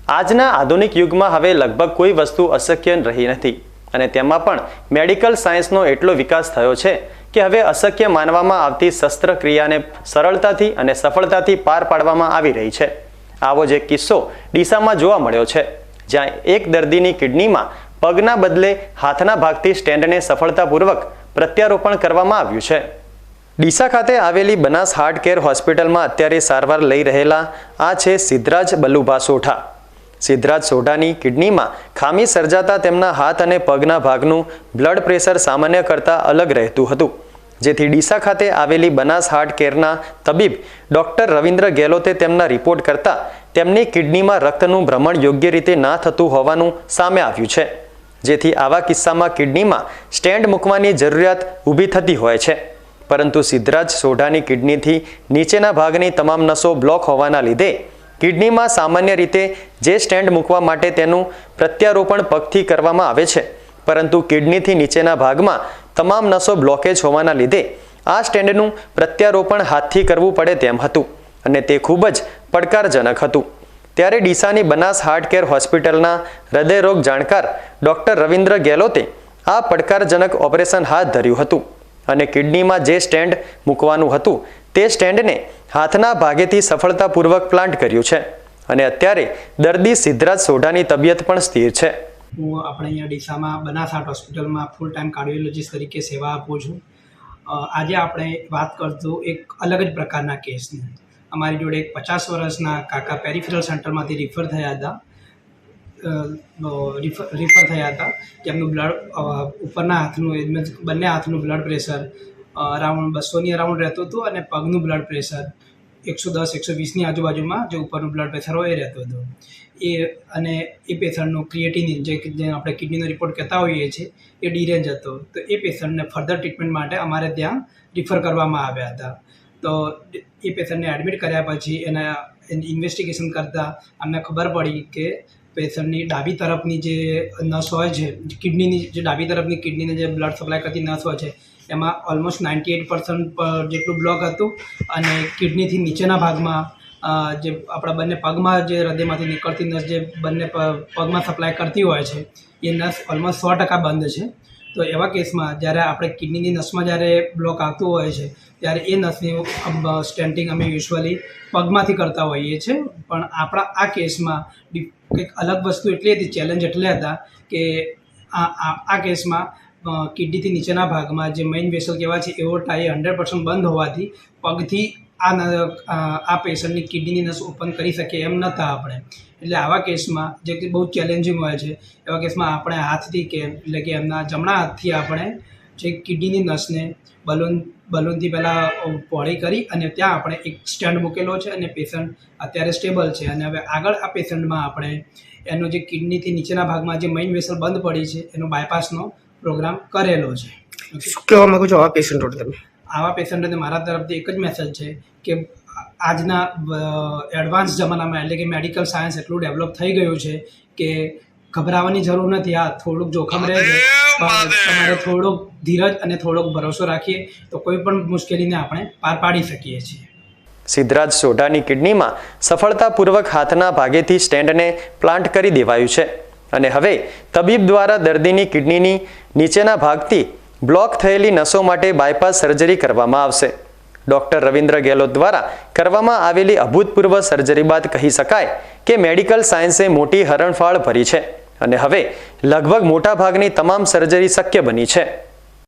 આજના આધુનિક યુગમાં હવે લગભગ કોઈ વસ્તુ અશક્ય રહી નથી અને તેમાં પણ મેડિકલ સાયન્સનો એટલો વિકાસ થયો છે કે હવે અશક્ય માનવામાં આવતી શસ્ત્રક્રિયાને સરળતાથી અને સફળતાથી પાર પાડવામાં આવી રહી છે। આવો જ એક કિસ્સો ડીસામાં જોવા મળ્યો છે, જ્યાં એક દર્દીની કિડનીમાં પગના બદલે હાથના ભાગથી સ્ટેન્ડને સફળતાપૂર્વક પ્રત્યારોપણ કરવામાં આવ્યું છે। ડીસા ખાતે આવેલી બનાસ હાર્ટ કેર હોસ્પિટલમાં અત્યારે સારવાર લઈ રહેલા આ છે સિદ્ધરાજ બલ્લુભા સોઢા। સિદ્ધરાજ સોઢાની કિડનીમાં ખામી સર્જાતા તેમના હાથ અને પગના ભાગનું બ્લડ પ્રેશર સામાન્ય કરતાં અલગ રહેતું હતું, જેથી ડીસા ખાતે આવેલી બનાસ હાર્ટ કેરના તબીબ ડોક્ટર રવિન્દ્ર ગેહલોતે તેમના રિપોર્ટ કરતા તેમની કિડનીમાં રક્તનું ભ્રમણ યોગ્ય રીતે ના થતું હોવાનું સામે આવ્યું છે, જેથી આવા કિસ્સામાં કિડનીમાં સ્ટેન્ડ મૂકવાની જરૂરિયાત ઊભી થતી હોય છે। પરંતુ સિદ્ધરાજ સોઢાની કિડનીથી નીચેના ભાગની તમામ નસો બ્લોક હોવાના લીધે કિડનીમાં સામાન્ય રીતે જે સ્ટેન્ડ મૂકવા માટે તેનું પ્રત્યારોપણ પગથી કરવામાં આવે છે, પરંતુ કિડનીથી નીચેના ભાગમાં તમામ નસો બ્લોકેજ હોવાના લીધે આ સ્ટેન્ડનું પ્રત્યારોપણ હાથથી કરવું પડે તેમ હતું અને તે ખૂબ જ પડકારજનક હતું। ત્યારે ડીસાની બનાસ હાર્ટ કેર હોસ્પિટલના હૃદયરોગ જાણકાર ડોક્ટર રવિન્દ્ર ગેહલોતે આ પડકારજનક ઓપરેશન હાથ ધર્યું હતું અને કિડનીમાં જે સ્ટેન્ડ મૂકવાનું હતું તે સ્ટેન્ડને હાથના ભાગેથી સફળતાપૂર્વક પ્લાન્ટ કર્યું છે અને અત્યારે દર્દી સિદ્ધરાજ સોઢાની તબિયત પણ સ્થિર છે। હું આપણે અહીંયા ડીસામાં બનાસ હાર્ટ હોસ્પિટલમાં ફૂલ ટાઈમ કાર્ડિયોલોજીસ્ટ તરીકે સેવા આપું છું। આજે આપણે વાત કરશું એક અલગ જ પ્રકારના કેસની। અમારી જોડે એક 50 વર્ષના કાકા પેરિફેરલ સેન્ટરમાંથી રિફર થયા હતા। તેમનું બ્લડ ઉપરના હાથનું બંને હાથનું બ્લડ પ્રેશર અરાઉન્ડ 200ની અરાઉન્ડ રહેતું હતું અને પગનું બ્લડ પ્રેશર 110-120ની આજુબાજુમાં જે ઉપરનું બ્લડ પ્રેશર હોય એ રહેતું હતું। એ પેશન્ટનું ક્રિએટિનિન જે આપણે કિડનીનો રિપોર્ટ કહેતા હોઈએ છીએ એ ડીરેન્જ હતો। તો એ પેશન્ટને ફર્ધર ટ્રીટમેન્ટ માટે અમારે ત્યાં રિફર કરવામાં આવ્યા હતા। તો એ પેશન્ટને એડમિટ કર્યા પછી એના ઇન્વેસ્ટિગેશન કરતાં અમને ખબર પડી કે પેશન્ટની ડાબી તરફની જે નસ હોય છે, કિડનીની જે ડાબી તરફની કિડનીને જે બ્લડ સપ્લાય કરતી નસ હોય છે એમાં ઓલમોસ્ટ 98% જેટલું બ્લોક હતું અને કિડનીથી નીચેના ભાગમાં જે આપણા બંને પગમાં જે હૃદયમાંથી નીકળતી નસ જે બંને પગમાં સપ્લાય કરતી હોય છે એ નસ ઓલમોસ્ટ 100% બંધ છે। તો એવા કેસમાં જ્યારે આપણે કિડનીની નસમાં જ્યારે બ્લોક આવતું હોય છે ત્યારે એ નસની સ્ટેન્ટિંગ અમે યુઝ્યુઅલી પગમાંથી કરતા હોઈએ છીએ, પણ આપણા આ કેસમાં કંઈક અલગ વસ્તુ એટલી હતી, ચેલેન્જ એટલે હતા કે આ કેસમાં કિડનીથી નીચેના ભાગમાં જે મેઇન વેસલ કહેવાય છે એઓર્ટા 100% બંધ હોવાથી પગથી આ પેશન્ટની કિડનીની નસ ઓપન કરી શકીએ એમ નહોતા આપણે। એટલે આવા કેસમાં જે કે બહુ ચેલેન્જિંગ હોય છે એવા કેસમાં આપણે હાથથી એટલે કે એમના જમણા હાથથી આપણે જે કિડનીની નસને બલૂનથી પહેલાં પહોળી કરી અને ત્યાં આપણે એક સ્ટેન્ડ મૂકેલો છે અને પેશન્ટ અત્યારે સ્ટેબલ છે। અને હવે આગળ આ પેશન્ટમાં આપણે એનો જે કિડનીથી નીચેના ભાગમાં જે મેઇન વેસલ બંધ પડી છે એનો બાયપાસનો પ્રોગ્રામ કરેલો છે। શું કહેવા માગું છો આવા પેશન્ટો તમે? આવા પેશન્ટોને મારા તરફથી એક જ મેસેજ છે કે આજના એડવાન્સ જમાનામાં એટલે કે મેડિકલ સાયન્સ એટલું ડેવલપ થઈ ગયું છે કે ગભરાવાની જરૂર નથી। આ થોડુંક જોખમ રહે છે, પણ તમારે થોડોક ધીરજ અને થોડોક ભરોસો રાખીએ તો કોઈ પણ મુશ્કેલીને આપણે પાર પાડી શકીએ છીએ। સિદ્ધરાજ સોઢાની કિડનીમાં સફળતાપૂર્વક હાથના ભાગેથી સ્ટેન્ડને પ્લાન્ટ કરી દેવાયું છે અને હવે તબીબ દ્વારા દર્દીની કિડનીની નીચેના ભાગથી બ્લોક થયેલી નસો માટે બાયપાસ સર્જરી કરવામાં આવશે। ડોક્ટર રવિન્દ્ર ગેહલોત દ્વારા કરવામાં આવેલી અભૂતપૂર્વ સર્જરી બાદ કહી શકાય કે મેડિકલ સાયન્સે મોટી હરણફાળ ભરી છે અને હવે લગભગ મોટા ભાગની તમામ સર્જરી શક્ય બની છે।